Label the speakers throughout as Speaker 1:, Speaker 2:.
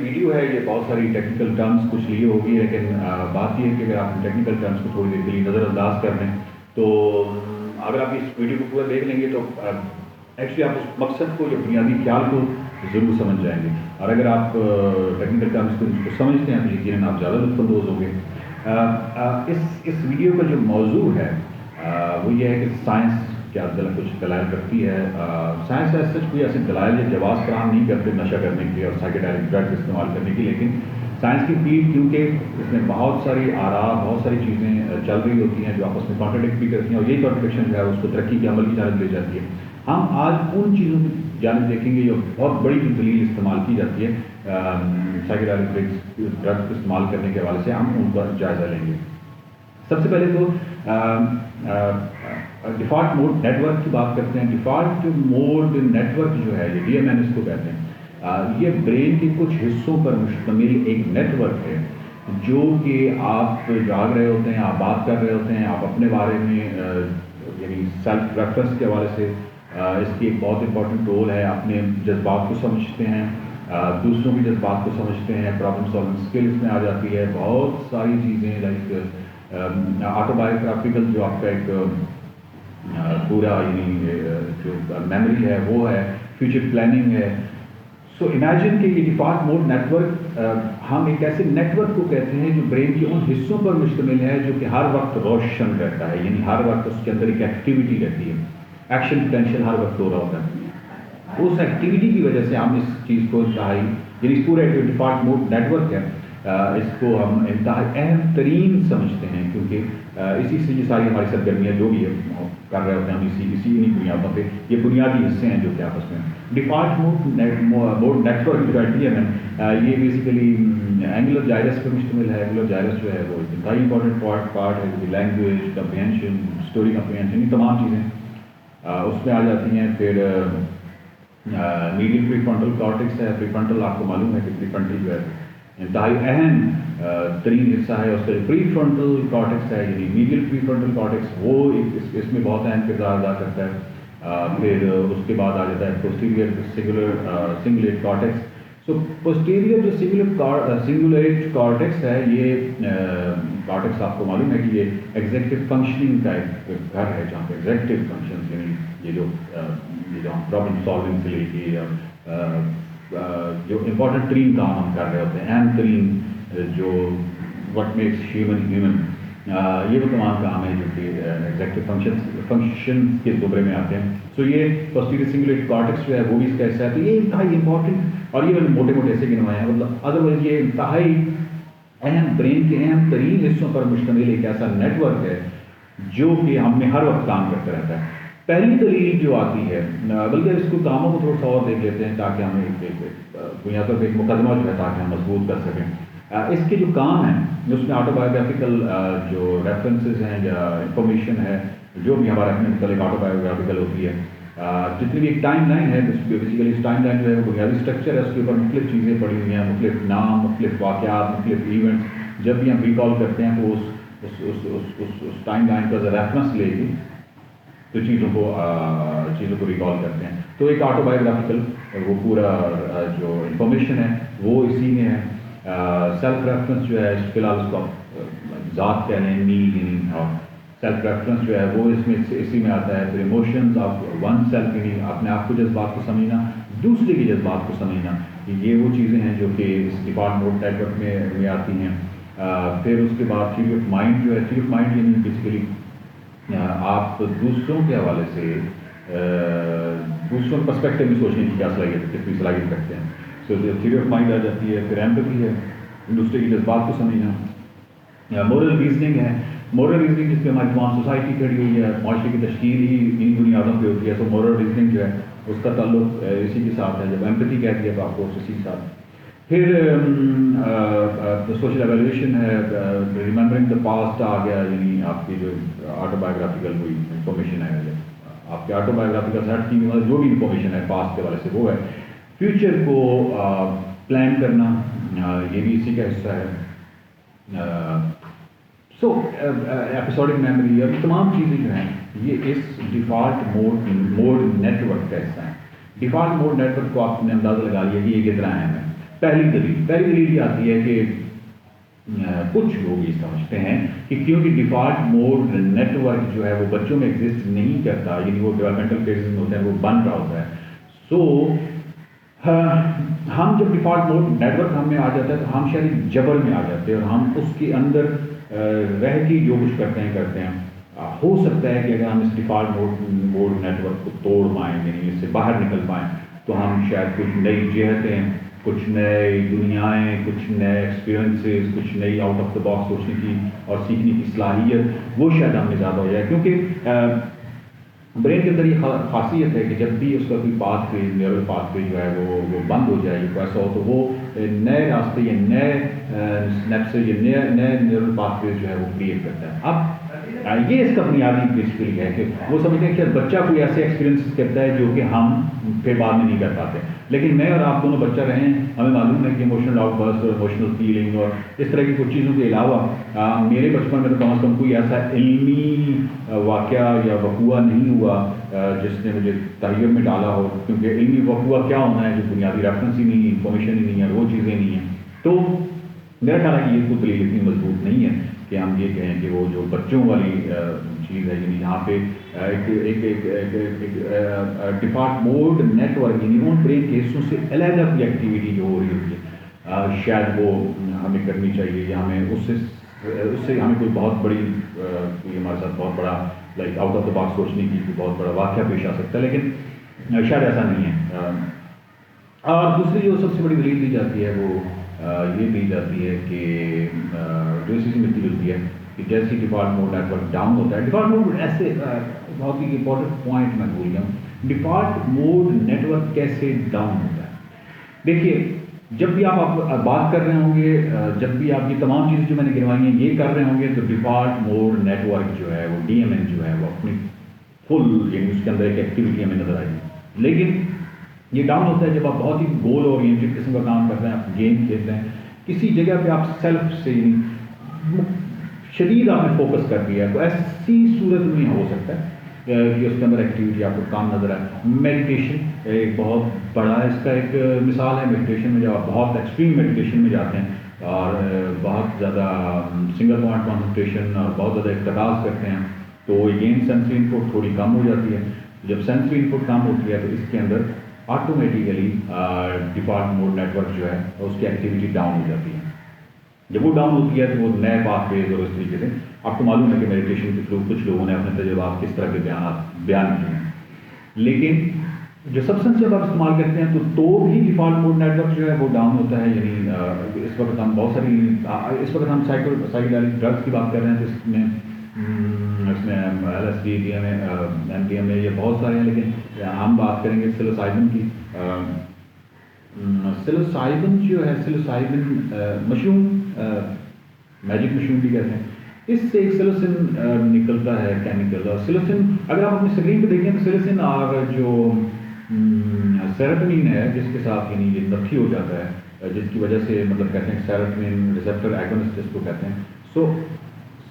Speaker 1: Video ہے یہ بہت ساری ٹیکنیکل ٹرمز کچھ لیے ہوگی، لیکن بات یہ ہے کہ اگر آپ ٹیکنیکل ٹرمز کو تھوڑی دیر کے لیے نظر انداز کر دیں تو اگر آپ اس ویڈیو کو پورا دیکھ لیں گے تو ایکچولی آپ اس مقصد کو یا بنیادی خیال کو ضرور سمجھ جائیں گے، اور اگر آپ ٹیکنیکل ٹرمز کو سمجھتے ہیں تو یقیناً آپ زیادہ لطف اندوز ہوں گے۔ اس ویڈیو کا جو موضوع ہے وہ یہ ہے کہ سائنس کیا کچھ دلائل کرتی ہے۔ سائنس ایسا کوئی ایسے دلائل یا جواز فراہم نہیں کرتے نشہ کرنے کے اور سائیکیڈیلک ڈرگ استعمال کرنے کی، لیکن سائنس کی فیلڈ کیونکہ اس میں بہت ساری آراء بہت ساری چیزیں چل رہی ہوتی ہیں جو آپس میں کانٹرڈکٹ بھی کرتی ہیں، اور یہی کانٹرڈکشن جو ہے اس کو ترقی کے عمل کی جانب لے جاتی ہے۔ ہم آج ان چیزوں کی جانب دیکھیں گے جو بہت بڑی جو دلیل استعمال کی جاتی ہے سائیکیڈیلک ڈرگ استعمال کرنے کے حوالے سے، ہم ان کا جائزہ لیں گے۔ سب سے پہلے تو ڈیفالٹ موڈ نیٹ ورک کی بات کرتے ہیں۔ ڈیفالٹ موڈ نیٹ ورک جو ہے یہ DMN کو کہتے ہیں، یہ برین کے کچھ حصوں پر مشتمل ایک نیٹ ورک ہے جو کہ آپ جاگ رہے ہوتے ہیں، آپ بات کر رہے ہوتے ہیں، آپ اپنے بارے میں یعنی سیلف ریفرنس کے حوالے سے اس کی ایک بہت امپورٹنٹ رول ہے، اپنے جذبات کو سمجھتے ہیں، دوسروں کے جذبات کو سمجھتے ہیں، پرابلم سالونگ اسکلس میں آ جاتی ہے، بہت ساری چیزیں لائک آٹو بایوگرافیکل جو آپ کا ایک پورا یعنی جو میموری ہے وہ ہے، فیوچر پلاننگ ہے۔ سو امیجن کہ یہ ڈیفالٹ موڈ نیٹ ورک ہم ایک ایسے نیٹ ورک کو کہتے ہیں جو برین کے ان حصوں پر مشتمل ہے جو کہ ہر وقت روشن رہتا ہے، یعنی ہر وقت اس کے اندر ایک ایکٹیویٹی رہتی ہے، ایکشن پوٹینشیل ہر وقت ہو رہا ہوتا ہے۔ اس ایکٹیویٹی کی وجہ سے ہم اس چیز کو انتہائی یعنی اس پورے جو ڈیفالٹ موڈ نیٹ ورک ہے اس کو ہم انتہائی اہم ترین سمجھتے ہیں، کیونکہ اسی سے یہ ساری ہماری سرگرمیاں جو بھی کر رہے ہوتے ہیں ہم اسی انہیں بنیادوں پہ، یہ بنیادی حصے ہیں جو کہ آپس میں ڈیفالٹ موڈ نیٹ ورک جو ہے یہ بیسیکلی اینگولر جائرس پہ مشتمل ہے۔ اینگولر جائرس جو ہے وہ انتہائی امپورٹنٹ پارٹ ہے، لینگویج کمپریہنشن، اسٹوری کمپریہنشن، یہ تمام چیزیں اس میں آ جاتی ہیں۔ پھر میڈیل پری فرنٹل کارٹیکس ہے، پری فرنٹل آپ کو معلوم ہے کہ پری فرنٹل جو ہے انتہائی اہم ترین حصہ ہے، اس کا جو پری فرنٹل کارٹیکس ہے یعنی میڈیل پری فرنٹل کارٹیکس وہ اس میں بہت اہم کردار ادا کرتا ہے۔ پھر اس کے بعد آ جاتا ہے پوسٹیریئر سنگولیٹ کارٹیکس۔ سو پوسٹیریئر جو سنگولیٹ کارٹیکس ہے یہ کارٹیکس آپ کو معلوم ہے کہ یہ ایگزیکٹو فنکشننگ کا ایک گھر ہے، جہاں پہ ایگزیکٹو فنکشن یعنی یہ جو ہم پرابلم سالونگ سے لے کے جو امپورٹنٹ ترین کام ہم کر رہے ہوتے ہیں، اہم ترین جو وٹ میکس ہیومن یہ وہ تمام کام ہیں جو کہ ایگزیکٹو فنکشن کے زمرے میں آتے ہیں۔ سو یہ پوسٹیریئر سنگولیٹ کارٹیکس جو ہے وہ بھی اس کا حصہ ہے۔ تو یہ انتہائی امپورٹنٹ، اور یہ میں نے موٹے موٹے ایسے گنوائے ہیں، مطلب ادروائز یہ انتہائی اہم برین کے اہم ترین حصوں پر مشتمل ایک ایسا نیٹ ورک ہے جو کہ ہم میں ہر وقت کام کرتا رہتا ہے۔ پہلی دلیل جو آتی ہے، بلکہ اس کو کاموں کو تھوڑا سا اور دیکھ لیتے ہیں تاکہ ہم بنیاد پر ایک مقدمہ جو ہے تاکہ ہم مضبوط کر سکیں۔ اس کے جو کام ہیں اس میں آٹو بایوگرافیکل جو ریفرنسز ہیں یا انفارمیشن ہے جو بھی ہمارے اپنے متعلق آٹو بایوگرافیکل ہوتی ہے، جتنی بھی ایک ٹائم لائن ہے بیسیکلی اس ٹائم لائن جو ہے وہ بنیادی اسٹرکچر ہے، اس کے اوپر مختلف چیزیں پڑی ہوئی ہیں، مختلف نام، مختلف واقعات، مختلف ایونٹس، جب بھی ہم ریکال کرتے ہیں تو اس ٹائم لائن کا ریفرنس لے کے تو چیزوں کو ریکال کرتے ہیں۔ تو ایک آٹو بایوگرافیکل وہ پورا جو انفارمیشن ہے وہ اسی میں ہے۔ سیلف ریفرنس جو ہے فی الحال اس کو ذات کہہ لیں، می، اور سیلف ریفرنس جو ہے وہ اسی میں آتا ہے۔ پھر ایموشنز آف ون سیلف، یعنی اپنے آپ کو جذبات کو سمجھنا، دوسرے کے جذبات کو سمجھنا، یہ وہ چیزیں ہیں جو کہ اس ڈیفالٹ موڈ نیٹ ورک میں آتی ہیں۔ پھر اس کے بعد تھیوری آف مائنڈ جو ہے، تھیوری آف مائنڈ یعنی بیسیکلی آپ دوسروں کے حوالے سے دوسروں پرسپیکٹو میں سوچنے کی کیا صلاحیت، کتنی صلاحیت رکھتے ہیں۔ سو تھیوری آف مائنڈ آ جاتی ہے۔ پھر ایمپتھی ہے، دوسرے کے جذبات کو سمجھنا۔ مورل ریزننگ ہے، مورل ریزننگ جس پہ ہماری تمام سوسائٹی کھڑی ہوئی ہے، معاشرے کی تشکیل ہی ان بنیادوں پہ ہوتی ہے۔ سو مورل ریزننگ جو ہے اس کا تعلق اسی کے ساتھ ہے۔ جب ایمپتھی کہتی ہے تو آپ کو اسی کے ساتھ۔ پھر سوشل ایویلویشن ہے، ریممبرنگ دا پاسٹ آ گیا، یعنی آپ کی جو آٹو بایوگرافیکل کوئی انفارمیشن ہے، آپ کے آٹو بایوگرافیکل سیٹ کی جو بھی انفارمیشن ہے پاسٹ کے والے سے وہ ہے۔ فیوچر کو پلان کرنا یہ بھی اسی کا حصہ ہے۔ سو ایپیسوڈک میموری اور تمام چیزیں جو ہیں یہ اس ڈیفالٹ موڈ نیٹ ورک کا حصہ ہیں۔ ڈیفالٹ موڈ نیٹ ورک کو آپ نے اندازہ لگا لیا کہ یہ کتنا اہم ہے۔ پہلی دلیل یہ آتی ہے کہ کچھ لوگ یہ سمجھتے ہیں کہ کیونکہ ڈیفالٹ موڈ نیٹ ورک جو ہے وہ بچوں میں ایگزسٹ نہیں کرتا، یعنی وہ ڈیولپمنٹل فیزز میں ہوتا ہے، وہ بن رہا ہوتا ہے، سو ہم جب ڈیفالٹ موڈ نیٹ ورک ہم میں آ جاتا ہے تو ہم شاید جبر میں آ جاتے ہیں اور ہم اس کے اندر رہ کے جو کچھ کرتے ہیں ہو سکتا ہے کہ اگر ہم اس ڈیفالٹ موڈ نیٹ ورک کو توڑ پائیں، یعنی اس سے باہر نکل پائیں، تو ہم شاید کچھ نئی جہتیں، کچھ نئی دنیایں، کچھ نئے ایکسپیرئنسز، کچھ نئی آؤٹ آف دا باکس سوچنے کی اور سیکھنے کی صلاحیت وہ شاید ہم میں زیادہ ہو جائے، کیونکہ برین کے اندر یہ خاصیت ہے کہ جب بھی اس کا کوئی path way, neural path way جو ہے وہ بند ہو جائے، کوئی ایسا ہو تو وہ نئے راستے یا نئے اسنیپس یا نئے نیورل پاتھ وے جو ہے وہ کریٹ کرتا ہے۔ اب یہ اس کا بنیادی بیسیکلی ہے کہ وہ سمجھتے ہیں کہ بچہ کوئی ایسے ایکسپیرینس کرتا ہے جو کہ ہم پھر بعد میں نہیں کر پاتے، لیکن میں اور آپ دونوں بچہ رہے ہیں، ہمیں معلوم ہے کہ ایموشنل آؤٹ برسٹ اور ایموشنل فیلنگ اور اس طرح کی کچھ چیزوں کے علاوہ میرے بچپن میں تو کم از کم کوئی ایسا علمی واقعہ یا وقوع نہیں ہوا جس نے مجھے تحیر میں ڈالا ہو، کیونکہ علمی وقوع کیا ہونا ہے جو بنیادی ریفرنس ہی نہیں ہے، انفارمیشن ہی نہیں ہے، وہ چیزیں نہیں ہیں، تو میرا خیال ہے کہ یہ کوئی دلیل اتنی مضبوط نہیں ہے کہ ہم یہ کہیں کہ وہ جو بچوں والی چیز ہے، یعنی یہاں پہ ایک ڈیفالٹ موڈ نیٹ ورک یعنی ان برین کے حصوں سے علیحدہ کی ایکٹیویٹی جو ہو رہی ہوتی ہے شاید وہ ہمیں کرنی چاہیے، یا ہمیں اس سے ہمیں کوئی بہت بڑی کوئی ہمارے ساتھ بہت بڑا like out of the box سوچنے کی کوئی بہت بڑا واقعہ پیش آ سکتا ہے، لیکن شاید ایسا نہیں ہے۔ اور دوسری جو سب سے بڑی دلیل دی جاتی ہے وہ یہ دی جاتی ہے کہ جو اسی سے ملتی جلتی ہے کہ جیسے default mode network down ہوتا ہے، ڈیفالٹ موڈ ایسے بہت ہی امپورٹنٹ پوائنٹ میں بھول گیا ہوں، ڈیفالٹ موڈ نیٹ ورک کیسے ڈاؤن ہوتا ہے؟ دیکھیے، جب بھی آپ بات کر رہے ہوں گے، جب بھی آپ یہ تمام چیزیں جو میں نے گنوائی ہیں یہ کر رہے ہوں گے، تو ڈیفالٹ موڈ نیٹ ورک جو ہے وہ ڈی ایم این جو ہے وہ اپنی فل یعنی اس کے اندر ایک ایکٹیویٹی ہمیں نظر آئے گی، لیکن یہ ڈاؤن ہوتا ہے جب آپ بہت ہی گول اورینٹڈ قسم کا کام کر رہے ہیں، آپ گیم کھیل رہے ہیں، کسی جگہ پہ آپ سیلف سے شدید آپ نے فوکس کر دیا ہے، تو ایسی صورت میں ہو سکتا ہے کہ اس کے اندر ایکٹیویٹی آپ کو کام نظر آئے۔ میڈیٹیشن ایک بہت بڑا اس کا ایک مثال ہے، میڈیٹیشن میں جب آپ بہت ایکسٹریم میڈیٹیشن میں جاتے ہیں اور بہت زیادہ سنگل پوائنٹ کانسنٹریشن اور بہت زیادہ ارتکاز کرتے ہیں، تو اگین سینسری انپٹ تھوڑی کم ہو جاتی ہے۔ جب سینسری انپٹ کم ہوتی ہے تو اس کے اندر automatically default mode network جو ہے اس کی ایکٹیویٹی ڈاؤن ہو جاتی ہے۔ جب وہ ڈاؤن ہوتی ہے تو وہ نئے پاتھ ویز اور اس طریقے سے آپ کو معلوم ہے کہ میڈیٹیشن کے تھرو کچھ لوگوں نے اپنے تجربات کس طرح کے بیان کیے ہیں، لیکن جو سبسٹنس جب آپ استعمال کرتے ہیں تو بھی ڈیفالٹ موڈ نیٹ ورک جو ہے وہ ڈاؤن ہوتا ہے، یعنی اس وقت ہم بہت ساری سائیکوڈیلک ڈرگس کی بات کر رہے ہیں، تو اس میں L S D, D M A, M D M A, یہ بہت سارے ہیں، لیکن ہم بات کریں گے سیلوسائبن کی۔ سیلوسائبن جو ہے، سیلوسائبن مشروم، میجک مشروم بھی کہتے ہیں، اس سے ایک سیلوسن نکلتا ہے کیمیکل، اور سیلوسن اگر آپ اپنی اسکرین پہ دیکھیں تو سیلوسن اور جو سیروٹونین ہے جس کے ساتھ یعنی یہ نفی ہو جاتا ہے، جس کی وجہ سے مطلب کہتے ہیں سیروٹونین ریسیپٹر ایگونسٹ جس کو کہتے ہیں، سو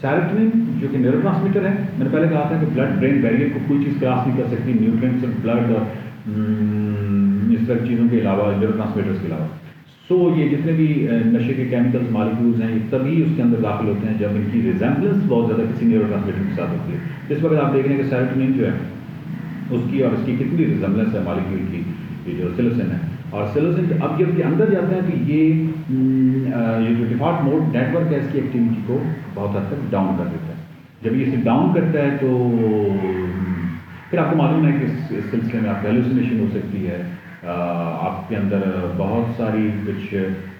Speaker 1: سیروٹونین جو کہ نیورو ٹرانسمیٹر ہے، میں نے پہلے کہا تھا کہ بلڈ برین بیریئر کو کوئی چیز کراس نہیں کر سکتی، نیوٹرینٹس اور بلڈ اور اس طرح چیزوں کے علاوہ، نیورو ٹرانسمیٹرس کے علاوہ، سو یہ جتنے بھی نشے کے کیمیکلز مالیکولز ہیں یہ تبھی اس کے اندر داخل ہوتے ہیں جب ان کی ریزمبلنس بہت زیادہ کسی نیورو ٹرانسمیٹر کے ساتھ ہوتی ہے۔ جس وقت آپ دیکھ رہے ہیں کہ سیروٹونین جو ہے اس کی اور اس کی کتنی ریزمبلنس ہے مالیکول کی، یہ جو سیلوسن ہے، اور سیلوسن اب جب یہ اندر جاتا ہے تو یہ جو ڈیفالٹ موڈ نیٹ ورک ہے اس کی ایکٹیویٹی کو بہت حد تک ڈاؤن کر دیتا ہے۔ جب یہ اسے ڈاؤن کرتا ہے تو پھر آپ کو معلوم ہے کہ اس سلسلے میں آپ کو ہیلوسینیشن ہو سکتی ہے، آپ کے اندر بہت ساری کچھ،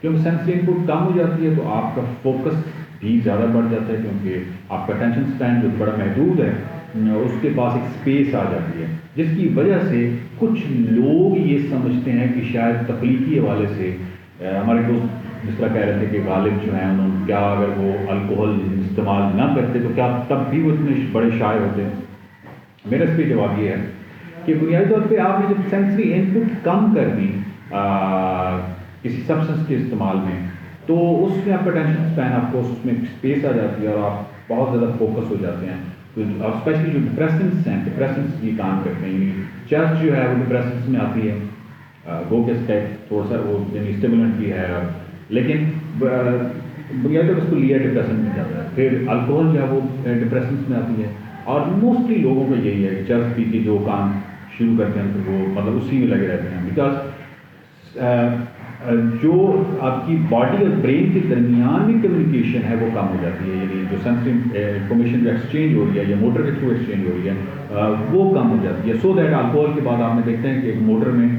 Speaker 1: کیونکہ سینسری انپٹ کم ہو جاتی ہے تو آپ کا فوکس بھی زیادہ بڑھ جاتا ہے، کیونکہ آپ کا اٹینشن اسپین جو بڑا محدود ہے اس کے پاس ایک اسپیس آ جاتی ہے، جس کی وجہ سے کچھ لوگ یہ سمجھتے ہیں کہ شاید تخلیقی حوالے سے ہمارے دوست جس طرح کہہ رہے تھے کہ غالب جو ہیں انہوں نے کیا اگر وہ الکوہل استعمال نہ کرتے تو کیا تب بھی وہ اتنے بڑے شاعر ہوتے ہیں۔ میرا اس پہ جواب یہ ہے کہ بنیادی طور پہ آپ نے جب سینسری انپٹ کم کر دی کسی سبسٹنس کے استعمال میں، تو اس میں آپ کا اٹینشن اسپین، آپ کو اس میں اسپیس آ جاتی ہے اور آپ بہت زیادہ فوکس ہو جاتے ہیں، اور اسپیشلی جو ڈپریسنس ہیں، ڈپریسنس یہ کام کرتے ہیں، یعنی چرچ جو ہے وہ ڈپریسنس میں آتی ہے، گو کہ اس کا تھوڑا سا وہ یعنی اسٹیمولنٹ بھی ہے، لیکن بنیادی طور پر اس کو لیا ڈپریشن میں جاتا ہے. پھر الکوہل جو ہے وہ ڈپریشنس میں آتی ہے، اور موسٹلی لوگوں کا یہی ہے چرس پی کے جو کام شروع کرتے ہیں تو وہ مطلب اسی میں لگے رہتے ہیں. بیکاز جو آپ کی باڈی اور برین کے درمیان میں کمیونیکیشن ہے وہ کم ہو جاتی ہے، یعنی جو سینسٹیو انفارمیشن جو ایکسچینج ہو رہی ہے یا موٹر کے تھرو ایکسچینج ہو رہی ہے وہ کم ہو جاتی ہے. سو دیٹ الکوہل کے بعد آپ نے دیکھتے ہیں کہ ایک موٹر میں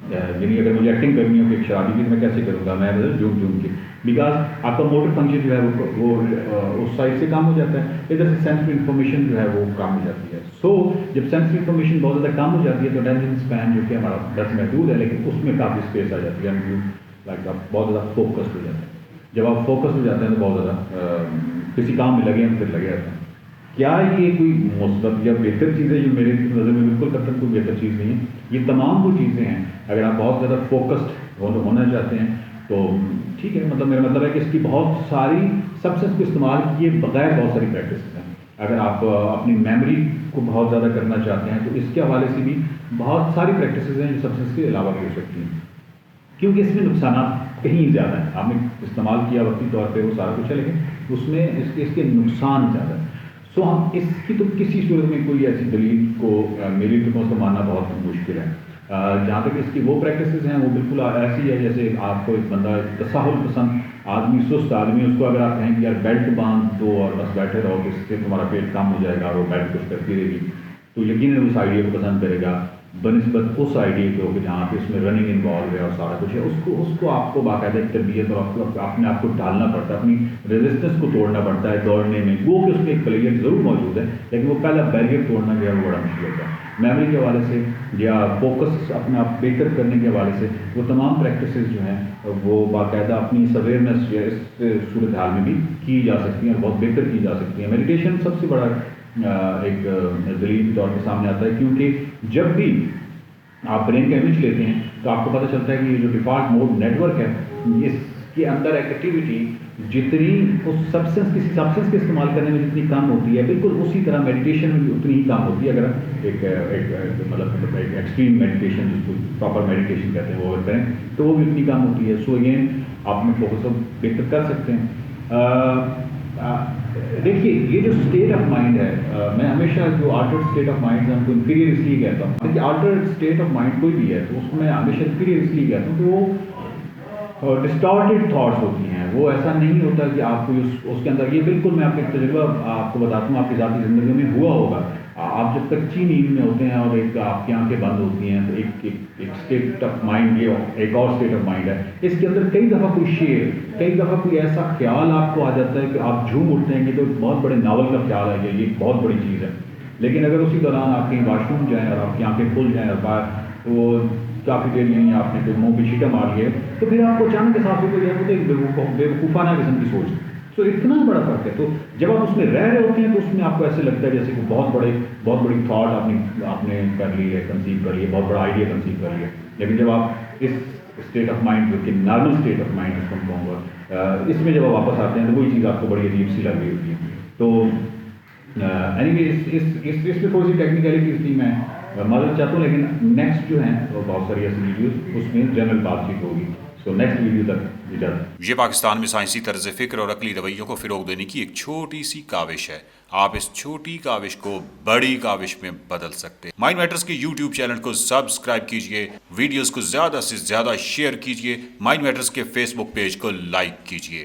Speaker 1: یعنی اگر مجھے ایکٹنگ کرنی ہو کہ ایک شرابی کی تو میں کیسے کروں گا، میں جھوم کے، بیکاز آپ کا موٹر فنکشن جو ہے وہ اس سائڈ سے کم ہو جاتا ہے، ادھر سے سینسٹیو انفارمیشن جو ہے وہ کم ہو جاتی ہے. سو جب سینسٹیو انفارمیشن بہت زیادہ کم ہو جاتی ہے تو اٹینشن اسپین جو کہ ہمارا بس محدود ہے، لیکن اس میں کافی اسپیس آ جاتی ہے، لائک آپ بہت زیادہ فوکس ہو جاتے ہیں. جب آپ فوکس ہو جاتے ہیں تو بہت زیادہ کسی کام میں لگے ہیں پھر لگے رہتے ہیں. کیا یہ کوئی مثبت یا بہتر چیز ہے؟ جو میرے نظر میں بالکل قطعاً کوئی بہتر چیز نہیں ہے. یہ تمام وہ چیزیں ہیں اگر آپ بہت زیادہ فوکسڈ ہونا چاہتے ہیں تو ٹھیک ہے، مطلب میرا مطلب ہے کہ اس کی بہت ساری سبسٹنس کو استعمال کیے بغیر بہت ساری پریکٹسز ہیں. اگر آپ اپنی میموری کو بہت زیادہ کرنا چاہتے ہیں تو اس کے حوالے سے بھی بہت ساری پریکٹسز ہیں جو سبسٹنس کے علاوہ بھی ہو سکتی ہیں، کیونکہ اس میں نقصانات کہیں زیادہ ہیں. آپ نے استعمال کیا وقتی طور پہ وہ سارا کچھ ہے، لیکن اس میں اس کے نقصان زیادہ ہیں. سو ہم اس کی تو کسی صورت میں کوئی ایسی دلیل کو میری طرف سے ماننا بہت مشکل ہے. جہاں تک اس کی وہ پریکٹسز ہیں وہ بالکل ایسی ہے جیسے آپ کو ایک بندہ تساہل پسند آدمی، سست آدمی، اس کو اگر آپ کہیں کہ یار بیلٹ باندھ دو اور بس بیٹھے رہو کہ اس سے تمہارا پیٹ کم ہو جائے گا اور وہ بیلٹ کچھ کرتی رہے گی، تو یقیناً اس آئیڈیا کو پسند کرے گا بنسبت اس آئیڈیا کو کہ جہاں پہ اس میں رننگ انوالو ہے اور سارا کچھ ہے. اس کو آپ کو باقاعدہ ایک تربیت اور اپنے آپ کو ڈالنا پڑتا ہے، اپنی ریزسٹنس کو توڑنا پڑتا ہے دوڑنے میں. وہ کہ اس میں ایک پلیئر ضرور موجود ہے، لیکن وہ پہلا بیریئر توڑنا جو ہے وہ بڑا مشکل ہوتا ہے. میموری کے حوالے سے یا فوکس اپنے آپ بہتر کرنے کے حوالے سے وہ تمام پریکٹسز جو ہیں وہ باقاعدہ اپنی اس اویئرنیس یا اس صورت حال میں بھی کی جا سکتی ہیں اور بہت بہتر کی جا سکتی ہیں. میڈیٹیشن سب سے بڑا ایک دلیل کے طور پہ سامنے آتا ہے، کیونکہ جب بھی آپ برین کا امیج لیتے ہیں تو آپ کو پتہ چلتا ہے کہ یہ جو ڈیفالٹ موڈ نیٹ ورک ہے اس کے اندر ایکٹیویٹی جتنی اس سبسٹنس کسی سبسٹنس کے استعمال کرنے میں جتنی کم ہوتی ہے بالکل اسی طرح میڈیٹیشن میں بھی اتنی ہی کم ہوتی ہے. اگر ایک مطلب ایک ایکسٹریم میڈیٹیشن جس کو پراپر میڈیٹیشن کہتے ہیں وہ اگر کریں تو وہ بھی اتنی کم ہوتی ہے. سو اگین آپ اپنے فوکس کو بہتر کر سکتے ہیں. دیکھیے یہ جو اسٹیٹ آف مائنڈ ہے، میں ہمیشہ جو آلٹرڈ اسٹیٹ آف مائنڈ ہے ہم کو انفیریئر اس لیے کہتا ہوں کہ آلٹرڈ اسٹیٹ آف مائنڈ کوئی بھی ہے تو اس کو میں ہمیشہ انفیریئر اس لیے کہتا ہوں کہ وہ ڈسٹارٹیڈ تھاٹس ہوتی ہیں. وہ ایسا نہیں ہوتا کہ آپ کو اس کے اندر، یہ بالکل میں اپنے تجربہ آپ کو بتاتا ہوں، آپ کی ذاتی زندگی میں ہوا ہوگا. آپ جب کچی نیند میں ہوتے ہیں اور ایک آپ کی آنکھیں بند ہوتی ہیں تو ایک اسٹیٹ آف مائنڈ، یہ ایک اور اسٹیٹ آف مائنڈ ہے. اس کے اندر کئی دفعہ کوئی شعر، کئی دفعہ کوئی ایسا خیال آپ کو آ جاتا ہے کہ آپ جھوم اٹھتے ہیں کہ تو بہت بڑے ناول کا خیال ہے کہ یہ بہت بڑی چیز ہے. لیکن اگر اسی دوران آپ کہیں واش روم جائیں اور آپ کی آنکھیں کھل جائیں اور باہر وہ کافی دیر نہیں آپ نے کوئی منہ پہ چھینٹا مار لیا تو پھر آپ کو اچانک احساس ہوتا ہے کہ ایک بیوقوفانہ قسم کی سوچ. تو اتنا بڑا فرق ہے. تو جب آپ اس میں رہ رہے ہوتے ہیں تو اس میں آپ کو ایسے لگتا ہے جیسے کہ بہت بڑی تھاٹ آپ نے کر لی ہے، کنسیو کر لی ہے، بہت بڑا آئیڈیا کنسیو کر لیا. لیکن جب آپ اس اسٹیٹ آف مائنڈ جو کہ نارمل اسٹیٹ آف مائنڈ اس کو کہوں گا، اس میں جب آپ واپس آتے ہیں تو وہی چیز آپ کو بڑی عجیب سی لگ رہی ہوتی ہے. تو اینی وے اس میں تھوڑی سی ٹیکنیکلٹیز تھی، میں مدد چاہتا ہوں، لیکن نیکسٹ جو ہیں وہ بہت ساری ایسی ویڈیوز اس میں جنرل بات چیت ہوگی. سو نیکسٹ ویڈیو تک اجازت.
Speaker 2: یہ پاکستان میں سائنسی طرز فکر اور عقلی رویوں کو فروغ دینے کی ایک چھوٹی سی کاوش ہے. آپ اس چھوٹی کاوش کو بڑی کاوش میں بدل سکتے ہیں. مائنڈ میٹرز کے یوٹیوب چینل کو سبسکرائب کیجئے، ویڈیوز کو زیادہ سے زیادہ شیئر کیجئے، مائنڈ میٹرز کے فیس بک پیج کو لائک کیجئے.